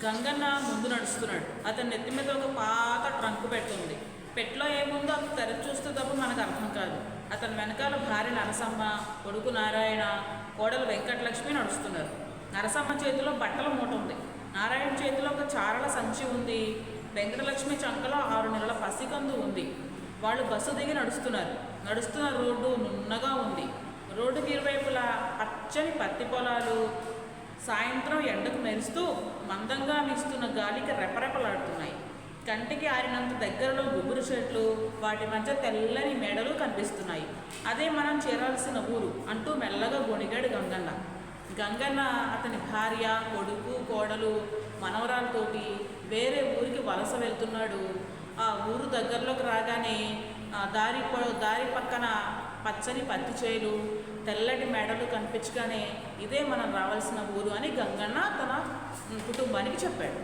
గంగన్న ముందు నడుస్తున్నాడు. అతని నెత్తి మీద ఒక పాత ట్రంక్ పెట్టుంది. పెట్లో ఏముందో అతను తెరచి చూస్తే తప్ప మనకు అర్థం కాదు. అతని వెనకాల భార్య నరసమ్మ, కొడుకు నారాయణ, కోడలు వెంకటలక్ష్మి నడుస్తున్నారు. నరసమ్మ చేతిలో బట్టల మూట ఉంది. నారాయణ చేతిలో ఒక చారల సంచి ఉంది. వెంకటలక్ష్మి చంకలో 6 నెలల పసికందు ఉంది. వాళ్ళు బస్సు దిగి నడుస్తున్నారు. నడుస్తున్న రోడ్డు నున్నగా ఉంది. రోడ్డుకి ఇరువైపులా పచ్చని పత్తి పొలాలు సాయంత్రం ఎండకు మెరుస్తూ మందంగా వీస్తున్న గాలికి రెపరెపలాడుతున్నాయి. కంటికి ఆరినంత దగ్గరలో గుబురు చెట్లు, వాటి మధ్య తెల్లని మేడలు కనిపిస్తున్నాయి. అదే మనం చేరాల్సిన ఊరు అంటూ మెల్లగా గొణిగాడు గంగన్న. గంగన్న అతని భార్య, కొడుకు, కోడలు, మనవరాలతోటి వేరే ఊరికి వలస వెళ్తున్నాడు. ఆ ఊరు దగ్గరలోకి రాగానే దారి పక్కన పచ్చని పత్తి చేలు, తెల్లటి మేడలు కనిపించగానే ఇదే మనం రావాల్సిన ఊరు అని గంగన్న తన కుటుంబానికి చెప్పాడు.